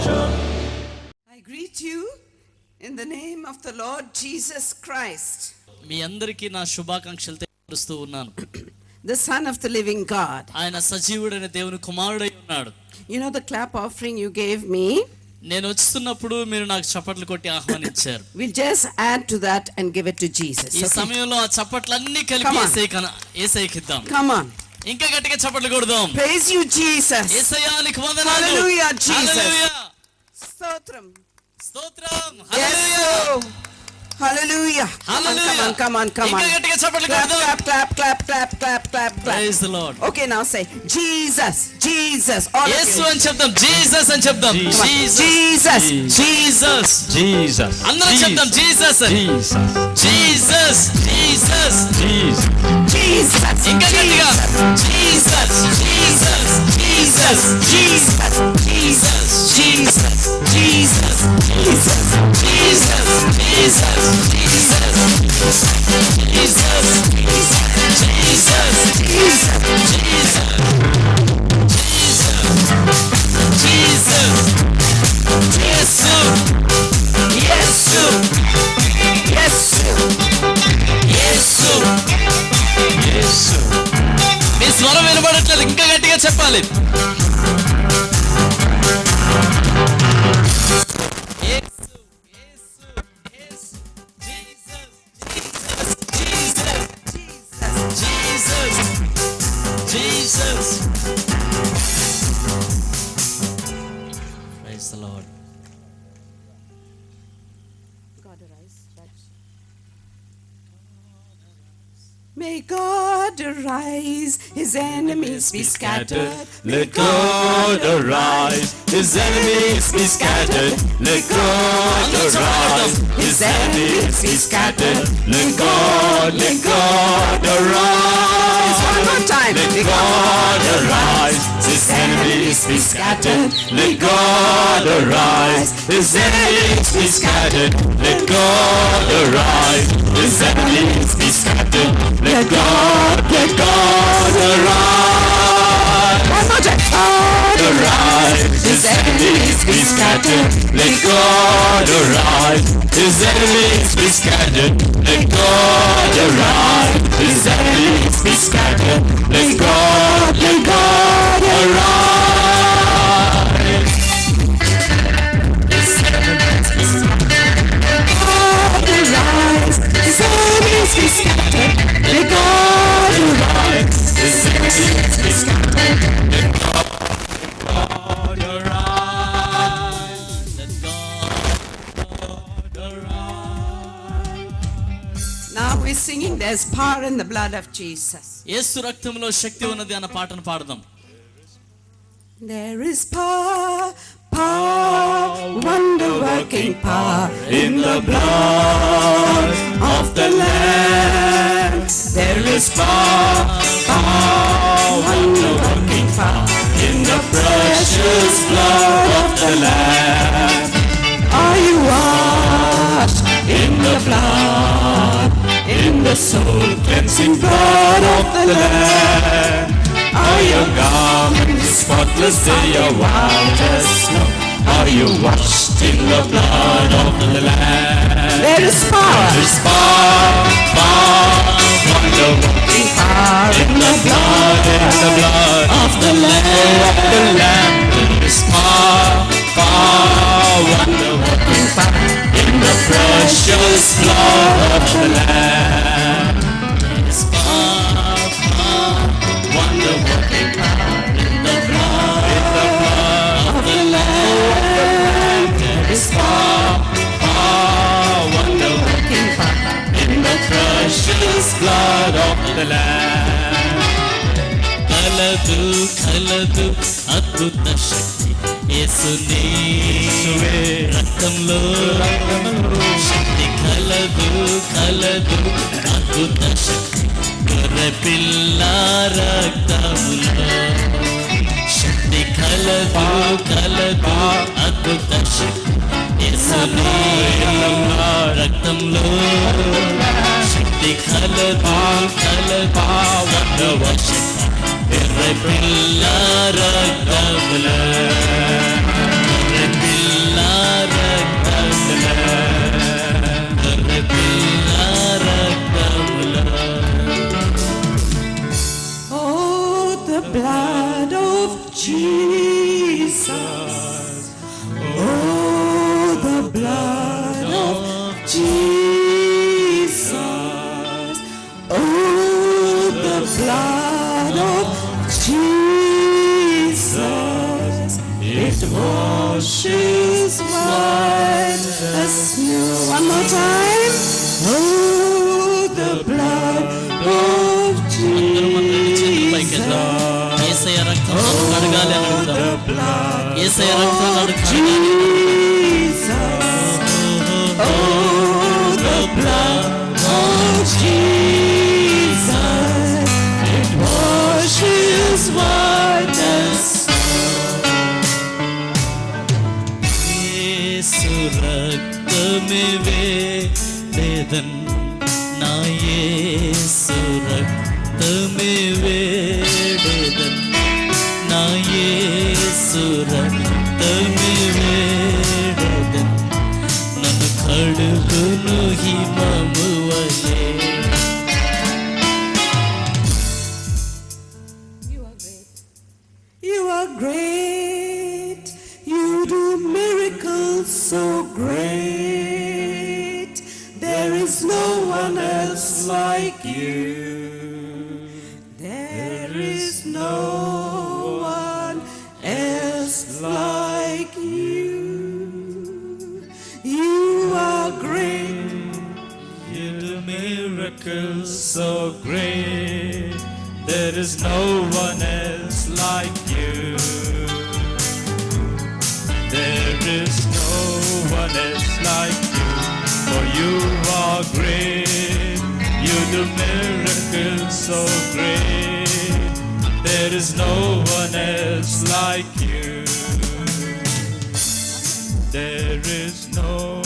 I greet you in the name of the Lord Jesus Christ. మీ అందరికీ నా శుభాకాంక్షలు తెలియజేస్తూ ఉన్నాను. The Son of the living God. ఆయన సజీవుడైన దేవుని కుమారుడై ఉన్నాడు. You know the clap offering you gave me? నేను వస్తున్నప్పుడు మీరు నాకు చప్పట్లు కొట్టి ఆహ్వానించారు. We'll just add to that and give it to Jesus. ఈ సమయంలో ఆ చప్పట్లన్నీ కలిపి యేసయ్యకి ఇద్దాం. Come on. ఇంకా గట్టిగా చప్పట్లు కొడదాం. Praise you Jesus. యేసయ్యా నీకు వందనాలు. Hallelujah Jesus. Hallelujah. Stotram. స్తోత్రం. Hallelujah. Yes. Hallelujah. Hallelujah. Come on. ఇంకా గట్టిగా చప్పట్లు కొడదాం. Clap. Praise the Lord. Okay, now say Jesus. యేసు అని చెప్దాం. జీసస్ అని చెప్దాం. Jesus. అందరం చెప్దాం. జీసస్. ఇంకా గట్టిగా జీసస్. మీ స్వరం వినబడట్లేదు, ఇంకా గట్టిగా చెప్పాలి. Jesus. Praise the Lord. God arise. May God arise, his enemies be scattered. Let God arise, his enemies be scattered. Let God arise, his enemies be scattered. Let God arise. One more time. Let God arise, his enemies be scattered. Let God arise, his enemies be scattered. Let God arise, his enemies be scattered. Let God arise. One more time. God arise, his enemies be scattered. Let God arise, his enemies be scattered. Let God arise, his enemies be scattered. Let God arise. His enemies be scattered. God arise, his enemies be scattered. Let God arise, his enemies be scattered. Let God arise. Let God arise. Now we're singing there's power in the blood of Jesus. యేసు రక్తంలో శక్తి ఉన్నది అన్న పాటను పాడదాం. There is power, wonder-working power In the blood of the Lamb, there is power, wonder-working power. In the precious blood of the Lamb, Are you washed in the blood, in the soul-cleansing blood of the Lamb. Are your garments spotless, they are white as snow? Are you washed in the blood of the Lamb? There is power, There is power, wonder-working power in the blood of the Lamb. There is power, wonder-working power in the precious blood of the Lamb. There is power, wonder-working power in the blood of the Lamb. There is power, wonder-working power in the precious blood of the Lamb. కలదు అద్భుత శక్తి యేసుని రక్తంలో శక్తి కలదు అద్భుత శక్తి గొర్రెపిల్ల రక్తములో శక్తి కలదు అద్భుత శక్తి యేసుని రక్తంలో శక్తి కలదు వండవశక్తి ఎర్రపిల్ల రక్తములో Jesus. Oh, the blood of Jesus. Oh, the blood of Jesus. It washes white as snow. One more time. Oh, the blood of Jesus. యేసయ్య రక్తం నన్ను కడగాలి అని అడుగుదాం. యేసయ్య రక్తం నన్ను కడగాలి. Oh, the blood of Jesus, it washes white as యేసు రక్తమే వేదన్ నా యేసు రక్తమే వేదన్ నా యేసు రక్తమే వేదన్ నన్ను కడుగును హిమము వలె. You are great, you do miracles so great. There is no one else like you. There is no one else like you. You are great, you do miracles so great. There is no one else like you. There is no one else like you. For you are great, you do miracles so great. There is no one else like you. There is no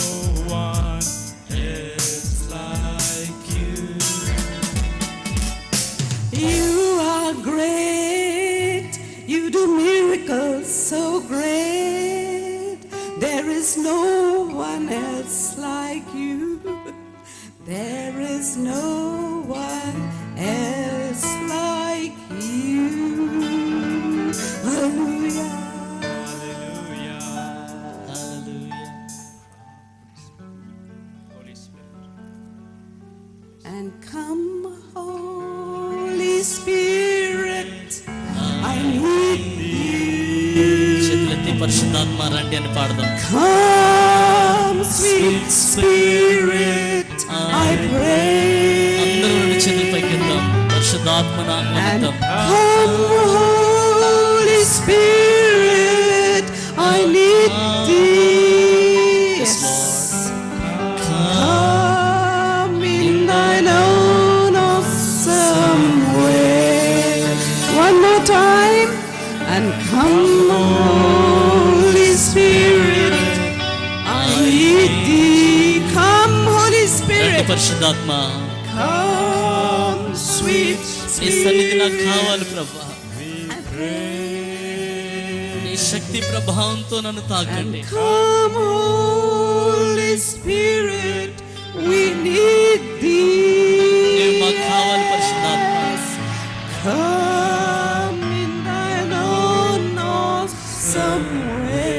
one else like you. You are great, you do miracles so great. There is no one else like you. There is no one else like you. Hallelujah. Hallelujah. Hallelujah. Holy Spirit. And come, Holy Spirit, I need చేతులెత్తి పరిశుద్ధాత్మ రండి అని పాడదాం. Come, sweet Spirit, I pray. అందరూ రెండు చేతులు పైకెత్తాం. పరిశుద్ధాత్మను And ఆహ్వానిద్దాం. come, Holy Spirit, I need thee. Yes, Come in thine own awesome way. One more time. And come, Holy Spirit, I need thee. Come, Holy రండి Spirit. పరిశుద్ధాత్మ. Come, sweet నీ సన్నిధి నాకు Spirit. కావాలి ప్రభా. నీ శక్తి ప్రభావంతో నన్ను తాకండి. Come, Holy Spirit, we need నీవు thee. మాకు కావాలి పరిశుద్ధాత్మ. Come in thine own awesome way.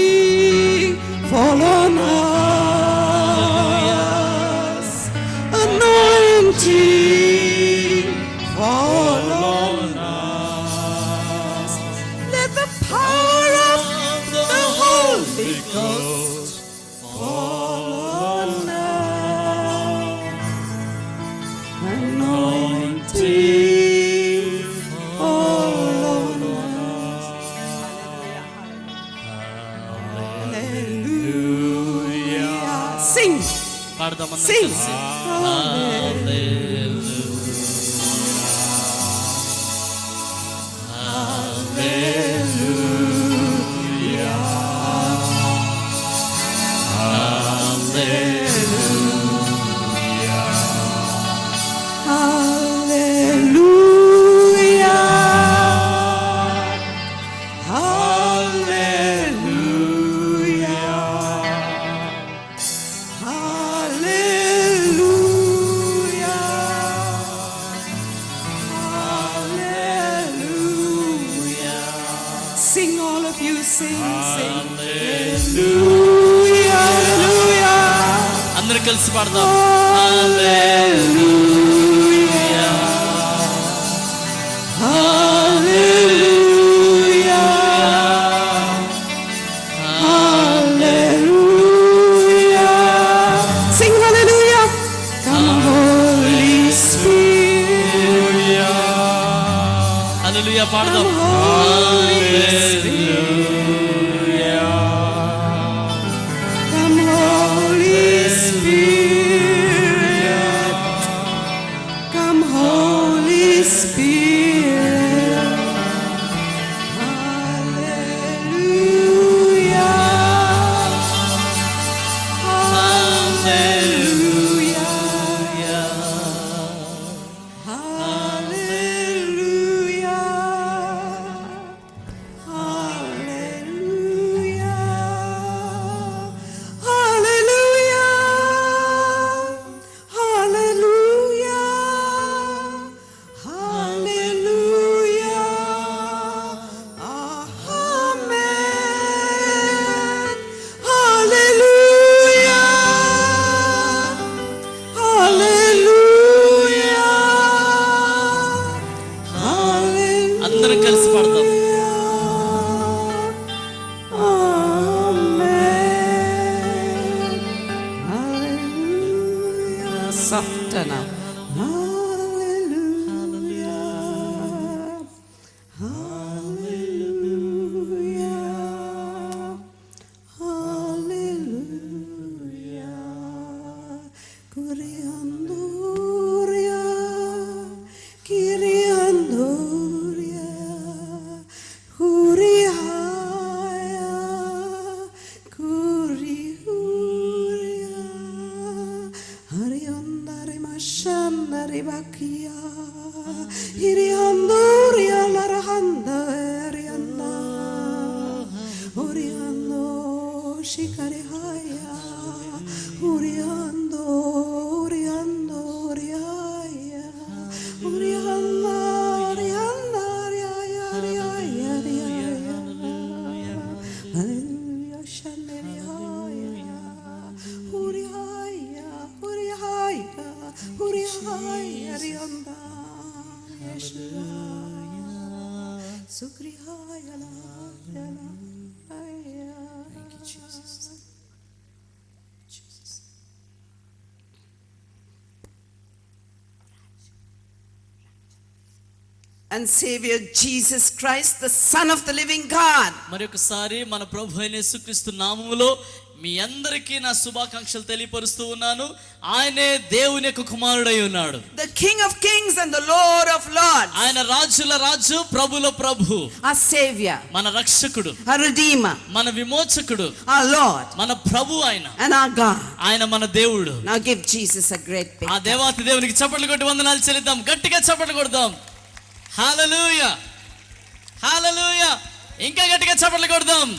Anointing, fall on us. Anointing, fall on us. Let the power of the Holy Ghost fall on us. Anointing, fall on us. Hallelujah. Sing. పాడదాం అందరం Sing. కలిసి. హల్లెలూయా. Hallelujah. Hallelujah. Sing, all of you, sing, sing. Hallelujah, hallelujah. అందరూ కలిసి పాడదాం. హల్లెలూయా Hallelujah. Hallelujah. Sing hallelujah. Come, Holy Spirit. హల్లెలూయా పాడదాం. Come, Holy Spirit. Come, Holy Spirit. Hallelujah. Hallelujah. Hallelujah. Hallelujah. Hallelujah. Hallelujah. Hallelujah. Amen. Hallelujah. Hallelujah. Hallelujah. అందరం కలిసి పాడదాం. Amen. Hallelujah. Softer now. Hallelujah. Hallelujah. Hallelujah. Kuriandoria. Kiriandoria. Hurihaya. Kurihuria. Hariandare mashandare bakia. Hiriandoria larahanda arianda. Huriando shikarihaya. Huriando, huriando, huriaya. Hurianda, hurianda, huriaya, huriaya, huriaya. Hallelujah, shandarihaya. Hurihaya, hurihaya, hurihaya, hurianda. Yeshua. Sukrihaya, la, la, la. Thank you, Jesus. And Savior Jesus Christ, the Son of the living God. మరి ఒకసారి మన ప్రభు అయిన యేసుక్రీస్తు నామములో మీ అందరికీ నా శుభాకాంక్షలు తెలియపరుస్తూ ఉన్నాను. ఆయనే దేవుని యొక్క కుమారుడై ఉన్నాడు. The King of Kings and the Lord of Lords. ఆయన రాజుల రాజు, ప్రభుల ప్రభు, Our Savior, మన రక్షకుడు, our Redeemer, మన విమోచకుడు, our Lord, మన ప్రభు ఆయన, and our God. ఆయన మన దేవుడు. Now give Jesus a great big ఆ దేవాతి దేవునికి చప్పట్లు కొట్టి వందనాలు చెల్లిద్దాం. గట్టిగా చప్పట్లు కొడదాం. హల్లెలూయా, హల్లెలూయా. ఇంకా గట్టిగా చప్పట్లు కొడదాం.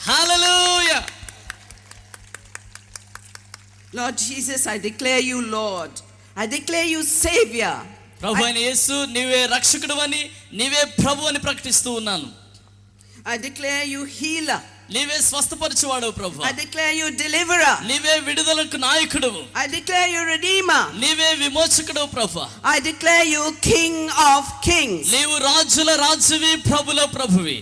హల్లెలూయా. Lord Jesus, I declare you Lord. I declare you Savior. ప్రభు అయిన యేసు, నీవే రక్షకుడు అని, నీవే ప్రభు అని ప్రకటిస్తూ ఉన్నాను. I declare you Healer. నీవే స్వస్థపరచువాడవు ప్రభు. I declare you Deliverer. నీవే విడుదలకు నాయకుడువు. I declare you Redeemer. నీవే విమోచకుడు ప్రభు. I declare you King of Kings. నీవు రాజుల రాజువి, ప్రభుల ప్రభువి.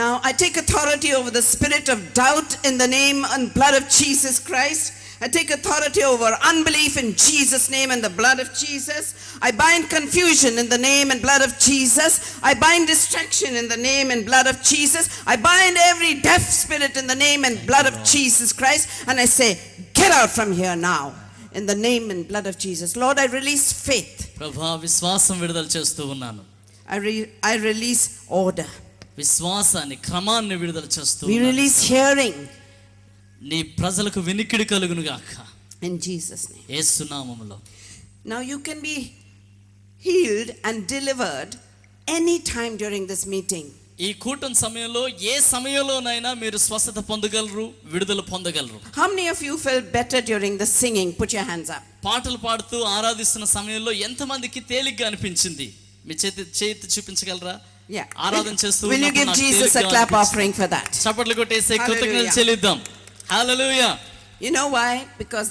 Now I take authority over the spirit of doubt in the name and blood of Jesus Christ. I take authority over unbelief in Jesus' name and the blood of Jesus. I bind confusion in the name and blood of Jesus. I bind distraction in the name and blood of Jesus. I bind every deaf spirit in the name and blood of Jesus Christ. And I say, get out from here now in the name and blood of Jesus. Lord, I release faith. ప్రభు, విశ్వాసం విడుదల చేస్తూ ఉన్నాను. I release order. విశ్వాసాన్ని, క్రమాన్ని విడుదల చేస్తూ We release hearing నీ ప్రజలకు వినికిడి కలుగును గాక in Jesus' name. యేసు నామములో. Now you can be healed and delivered any time during this meeting. ఈ కూటం సమయంలో ఏ సమయంలోనైనా మీరు స్వస్థత పొందగలరు, విడుదల పొందగలరు. How many of you felt better during the singing? Put your hands up. పాటలు పాడుతూ ఆరాధిస్తున్న సమయంలో ఎంతమందికి తేలిగ్గా అనిపించింది? మీ చేతి చూపించగలరా? Yeah. ఆరాధన చేస్తూ Will you ఉన్నప్పుడు give నాకు Jesus a తేలిగ్గా clap అనిపించింది. offering for that? చప్పట్లు కొట్టేసి Hallelujah. కృతజ్ఞతలు చెల్లిద్దాం. హల్లెలూయా. You know why? Because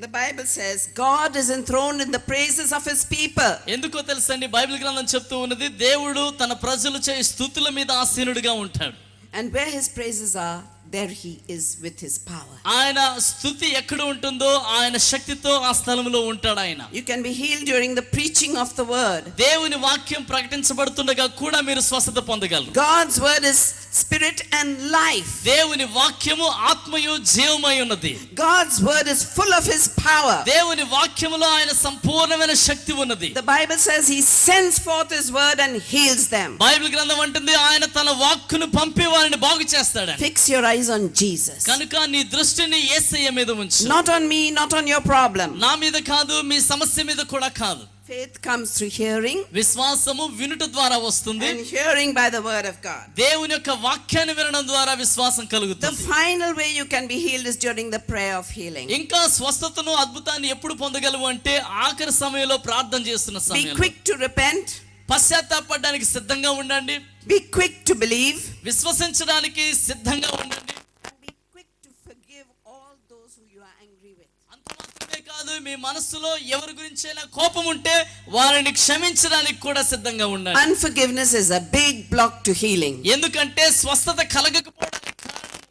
the Bible says God is enthroned in the praises of his people. ఎందుకో తెలుసండి, బైబిల్ గ్రంథం చెప్తూ ఉన్నది దేవుడు తన ప్రజలు చే స్తుతుల మీద ఆసీనుడిగా ఉంటాడు. And where his praises are, there he is with his power. ఆయన స్తుతి ఎక్కడ ఉంటుందో ఆయన శక్తితో ఆ స్థలంలో ఉంటాడు ఆయన. You can be healed during the preaching of the word. దేవుని వాక్యం ప్రకటించబడుతుండగా కూడా మీరు స్వస్థత పొందగలరు. God's word is spirit and life. దేవుని వాక్యము ఆత్మయు జీవమై ఉన్నది. God's word is full of his power. దేవుని వాక్యములో ఆయన సంపూర్ణమైన శక్తి ఉన్నది. The Bible says he sends forth his word and heals them. Bible గ్రంథం అంటుంది ఆయన తన వాక్కును పంపి వారిని బాగు చేస్తాడు. Fix your eyes on Jesus. కనుక నీ దృష్టిని యేసయ్య మీద ఉంచు. Not on me, not on your problem. నా మీద కాదు, మీ సమస్య మీద కూడా కాదు. Faith comes through hearing, విశ్వాసము వినుట ద్వారా వస్తుంది. and hearing by the word of God. దేవుని యొక్క వాక్యాన్ని వినడం ద్వారా విశ్వాసం The కలుగుతుంది. final way you can be healed is during the prayer of healing. ఇంకా స్వస్థతను అద్భుతాన్ని ఎప్పుడు పొందగలవు అంటే ఆఖరి సమయంలో ప్రార్థన చేస్తున్న Be సమయంలో. quick to repent, పశ్చాత్తాపడడానికి సిద్ధంగా ఉండండి. be quick to believe, విశ్వసించడానికి సిద్ధంగా ఉండండి. and be quick to forgive all those who you are angry with. అంత మాత్రమే కాదు, మీ మనస్సులో ఎవరి గురించైనా కోపం ఉంటే వారిని క్షమించడానికి కూడా సిద్ధంగా ఉండండి. Unforgiveness is a big block to healing. ఎందుకంటే స్వస్థత కలగకపోవడానికి కారణం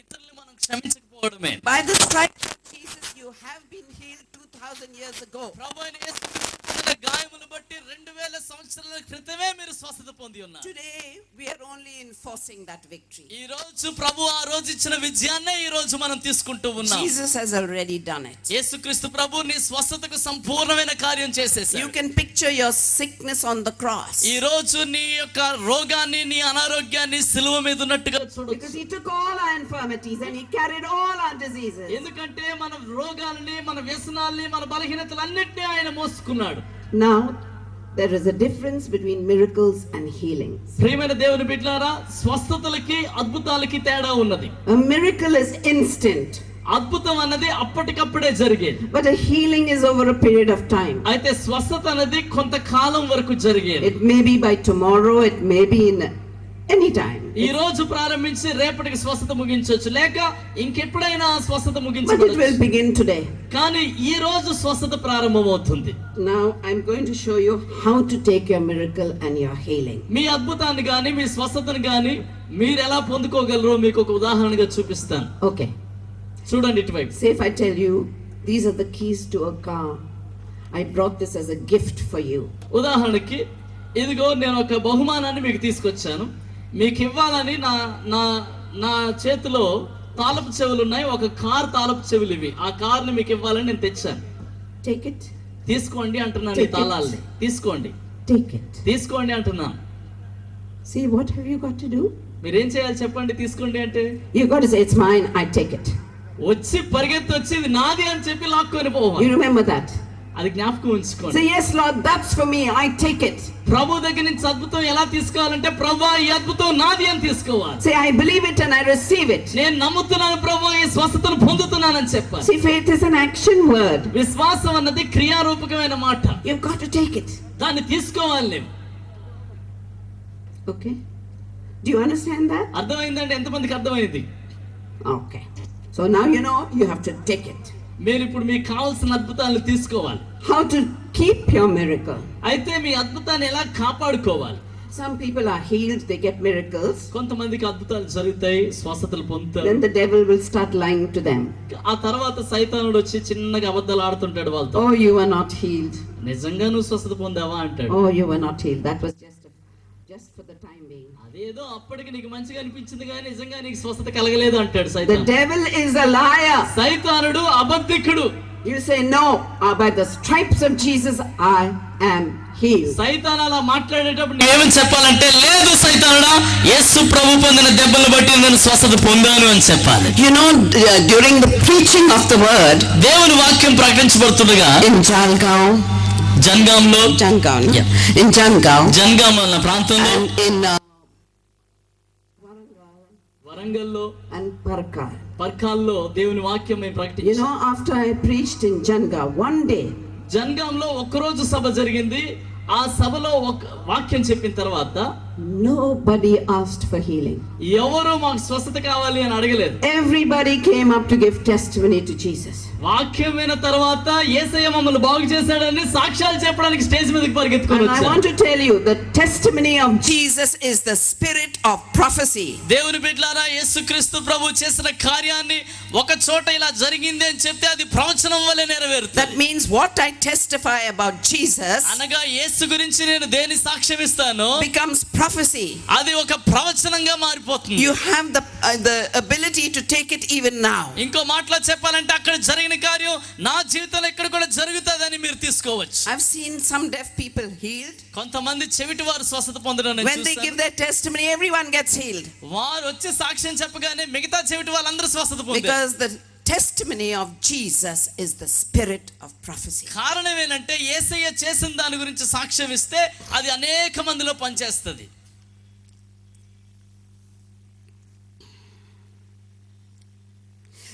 ఇతరులను మనం క్షమించకపోవడమే. By the stripes of Jesus you have been healed 2000 years ago. ప్రభువైన యేసుక్రీస్తు పొందిన గాయములను బట్టి 2000 సంవత్సరాల క్రితమే మీరు స్వస్థత పొంది ఉన్నారు. Today we are only enforcing that victory. ఈ రోజు ప్రభు ఆ రోజు ఇచ్చిన విజయాన్నే ఈ రోజు మనం తీసుకుంటూ ఉన్నాం. Jesus has already done it. యేసుక్రీస్తు ప్రభు నీ స్వస్థతకు సంపూర్ణమైన కార్యం చేసేశాడు. You can picture your sickness on the cross. ఈ రోజు నీ యొక్క రోగాన్ని, నీ అనారోగ్యాన్ని సిలువ మీద ఉన్నట్టుగా చూడొచ్చు. Because he took all our infirmities and he carried all our diseases. ఎందుకంటే మన రోగాలని, మన వ్యసనాల్ని, మన బలహీనతలన్నిటినీ ఆయన మోసుకున్నాడు. Now there is a difference between miracles and healings. ప్రియమైన దేవుని బిడ్డలారా, స్వస్థతలకి అద్భుతాలకి తేడా ఉన్నది. A miracle is instant, అద్భుతం అన్నది అప్పటికప్పుడే జరిగేది. but a healing is over a period of time. అయితే స్వస్థత అనేది కొంతకాలం వరకు జరిగేది. It may be by tomorrow, it may be in any time. ఈ రోజు ప్రారంభించి రేపటికి స్వస్థత ముగించవచ్చు, లేక ఇంకెప్పుడైనా స్వస్థత But it will ముగించవచ్చు. begin today. కానీ ఈ రోజు స్వస్థత ప్రారంభమవుతుంది. Now I'm going to show you how to take your miracle and your healing. మీ అద్భుతాన్ని గాని, మీ స్వస్థతను గాని మీరు ఎలా పొందుకోగలరో మీకు ఒక ఉదాహరణగా చూపిస్తాను. Okay. చూడండి ఇటువైపు. Say if I tell you these are the keys to a car, I brought this as a gift for you. ఉదాహరణకి ఇదిగో నేను ఒక బహుమానాన్ని మీకు తీసుకొచ్చాను, మీకు ఇవ్వాలని నా చేతిలో తాళపు చెవులు ఉన్నాయి. ఒక కార్ తాళపు చెవులు ఇవి. ఆ కార్ని మీకు ఇవ్వాలని నేను తెచ్చాను. Take it. తీసుకోండి అంటున్నాను. ఈ తాళాలని తీసుకోండి, Take it. తీసుకోండి అంటున్నాను. See, what have you got to do? మీరేం చేయాలి చెప్పండి? తీసుకోండి అంటే You got to say it's mine, I take it. వచ్చి పరిగెత్తి వచ్చి ఇది నాది అని చెప్పి లాక్కొని You పోవాలి. remember that? అది జ్ఞాపకం ఉంచుకోండి. Say yes Lord, that's for me, I take it. ప్రభు దగ్గర నుంచి అద్భుతం ఎలా తీసుకోవాలంటే, ప్రభువా ఈ అద్భుతం నాది అని తీసుకోవాలి. Say I believe it and I receive it. నేను నమ్ముతున్నాను ప్రభువా, ఈ స్వస్థతను పొందుతున్నానని చెప్పాలి. See, faith is an action word. విశ్వాసం అన్నది క్రియారూపకమైన మాట. You've got to take it. దాన్ని తీసుకోవాలి నేను. Okay? Do you understand that? అర్థమైందంటే ఎంతమందికి అర్థమైంది? Okay. So now you know you have to take it. మీరు ఇప్పుడు మీకు కావాల్సిన అద్భుతాలను తీసుకోవాలి. How to keep your miracle. అయితే మీ అద్భుతాన్ని ఎలా కాపాడుకోవాలి? Some people are healed, they get miracles. కొంతమందికి అద్భుతాలు జరుగుతాయి, స్వస్థతలు పొందుతారు. Then the devil will start lying to them. ఆ తర్వాత సైతానుడు వచ్చి చిన్నగా అబద్ధాలు ఆడుతుంటాడు వాళ్ళతో. Oh, you were not healed. నిజంగా నువ్వు స్వస్థత పొందావా అంటాడు. Oh, you were not healed. That was just for the time being. అదేదో అప్పటికి నీకు మంచిగా అనిపించింది కానీ నిజంగా నీకు స్వస్థత కలగలేదు అంటాడు The సైతాను. devil is a liar. సైతానుడు అబద్ధికుడు. You say no, by the stripes of Jesus I am healed. సైతాన్ అలా మాట్లాడేటప్పుడు ఏమని చెప్పాలంటే, లేదు సైతానుడా, యేసు ప్రభు పొందిన దెబ్బలు బట్టి నేను స్వస్థత పొందాను అని చెప్పాలి. You know, during the preaching of the word దేవుని వాక్యం ప్రకటించబడుతుండగా in Jalgaon, జన్గాంలో, in Jalgaon Jangaon అన్న ప్రాంతంలో, and in వరంగల్లో and Parkal. పర్కాల్లో దేవుని వాక్యం మేము You ప్రకటించాం. know, after I preached in Janga one day, జన్గాంలో ఒక్కరోజు సభ జరిగింది. ఆ సభలో ఒక వాక్యం చెప్పిన తర్వాత nobody asked for healing. ఎవరు మాకు స్వస్థత కావాలి అని అడగలేదు. Everybody came up to give testimony to Jesus. వాక్యం విన్న తర్వాత యేసయ్య మమ్మల్ని బాగు చేశాడని సాక్ష్యాలు చెప్పడానికి స్టేజ్ మీదకి పరిగెత్తుకొని And I వచ్చారు. want to tell you, the testimony of Jesus is the spirit of prophecy. దేవుని బిడ్డలారా, యేసుక్రీస్తు ప్రభు చేసిన కార్యాన్ని ఒక చోట ఇలా జరిగింది అని చెప్తే అది ప్రవచనం వలె నెరవేరుతుంది. That means what I testify about Jesus అనగా యేసు గురించి నేను దేని సాక్ష్యం ఇస్తానో becomes prophecy. అది ఒక ప్రవచనంగా మారిపోతుంది. You have the ability to take it even now. ఇంకో మాటలో చెప్పాలంటే అక్కడ జరిగిన కార్యం నా జీవితంలో ఇక్కడ కూడా జరుగుతుందని మీరు తీసుకోవచ్చు. I've seen some deaf people healed. కొంతమంది చెవిటి వారు స్వస్థత పొందడం నేను When they చూశాను. give their testimony, everyone gets healed. వారు వచ్చి సాక్ష్యం చెప్పగానే మిగతా చెవిటి వాళ్ళందరూ స్వస్థత పొందారు. Because the testimony of Jesus is the spirit of prophecy. కారణం ఏంటంటే యేసయ్య చేసిన దాని గురించి సాక్ష్యం ఇస్తే అది అనేక మందిలో పనిచేస్తుంది.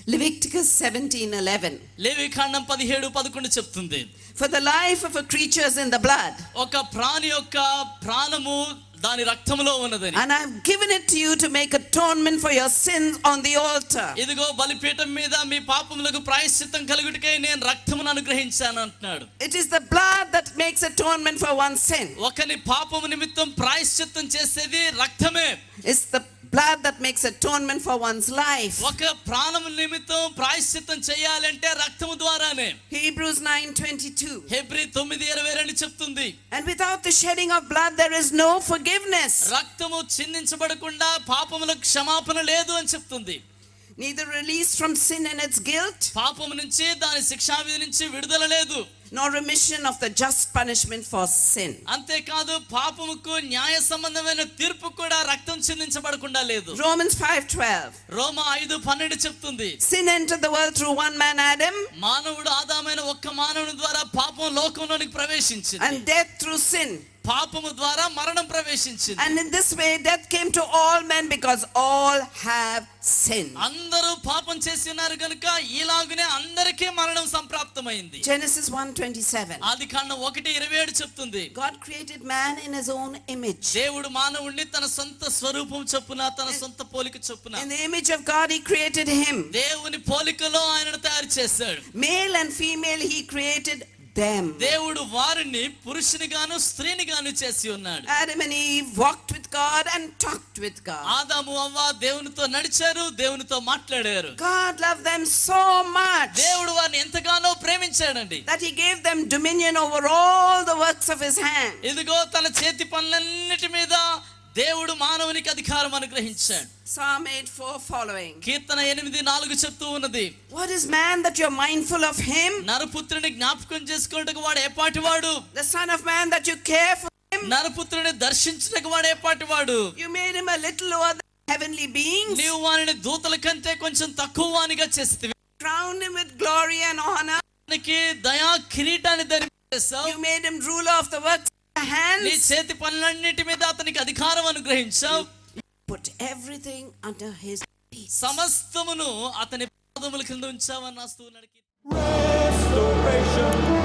Leviticus 17:11. లేవికాండం 17:11 చెప్తుంది. For the life of a creature is in the blood, ఒక ప్రాణి యొక్క ప్రాణము దాని రక్తములో ఉన్నదని. and I've given it to you to make atonement for your sins on the altar. ఇదిగో బలిపీఠం మీద మీ పాపములకు ప్రాయశ్చిత్తం కలుగుటకై నేను రక్తమును అనుగ్రహించాను అంటున్నాడు. It is the blood that makes atonement for one's sin. ఒకని పాపము నిమిత్తం ప్రాయశ్చిత్తం చేసేది రక్తమే. It's the blood that makes atonement for one's life. ఒక ప్రాణము నిమిత్తం ప్రాయశ్చిత్తం చేయాలంటే రక్తము ద్వారానే. Hebrews 9:22. హెబ్రీ 9:22 చెప్తుంది. And without the shedding of blood there is no forgiveness. రక్తము చిందించబడకుండా పాపములకు క్షమాపణ లేదు అని చెప్తుంది. Neither release from sin and its guilt, పాపము నుంచి దాని శిక్షావిధి నుంచి విడుదల లేదు. nor remission of the just punishment for sin. అంతేకాదు పాపముకు న్యాయ సంబంధమైన తీర్పు కూడా రక్తం చిందించబడకుండా లేదు. Romans 5:12. రోమా 5:12 చెప్తుంది. Sin entered the world through one man Adam, మానవుడు ఆదామైన ఒక్క మానవుని ద్వారా పాపం లోకంలోనికి ప్రవేశించింది. and death through sin. పాపము ద్వారా మరణం ప్రవేశించింది. And in this way death came to all men because all have sinned. అందరూ పాపం చేసి ఉన్నారు కనుక ఇలాగునే అందరికీ మరణం సంప్రాప్తమైంది. Genesis 1:27. ఆదికాండం 1:27 చెప్తుంది. God created man in his own image. దేవుడు మానవుణ్ణి తన సొంత స్వరూపం చొప్పున తన సొంత పోలిక చొప్పున In the image of God he created him. దేవుని పోలికలో ఆయనను తయారు చేశాడు. Male and female he created them. దేవుడు వారిని పురుషునిగాను స్త్రీనిగాను చేసి ఉన్నాడు. Adam and Eve walked with God and talked with God. ఆదాము అవ్వ దేవునితో నడిచారు, దేవునితో మాట్లాడారు. God loved them so much దేవుడు వారిని ఎంతగానో ప్రేమించాడండి. that he gave them dominion over all the works of his hand. ఇదిగో తన చేతి పనులన్నిటి మీద దేవుడు మానవునికి అధికారం అనుగ్రహించాడు. Psalm 8:4 following. కీర్తన 8:4 చెప్తూ ఉన్నది. What is man that you're mindful of him? నరపుత్రుని జ్ఞాపకం చేసుకున్నట్టుకు వాడు ఏపాటివాడు. The son of man that you care for him? నరపుత్రుని దర్శించుటకు వాడు ఏపాటివాడు. You made him a little lower than heavenly beings. నీవు వారిని దూతల కంటే కొంచెం తక్కువ వానిగా చేస్తావు. Crowned him with glory and honor. వానికి దయా కిరీటాన్ని ధరింపజేశావు. You made him ruler of the works of your hands. నీ చేతి పనులన్నిటి మీద అతనికి అధికారం అనుగ్రహించావు. Put everything under his feet. సమస్తమును అతని పాదముల కింద ఉంచావని రాస్తూ ఉన్నాడు. Restoration.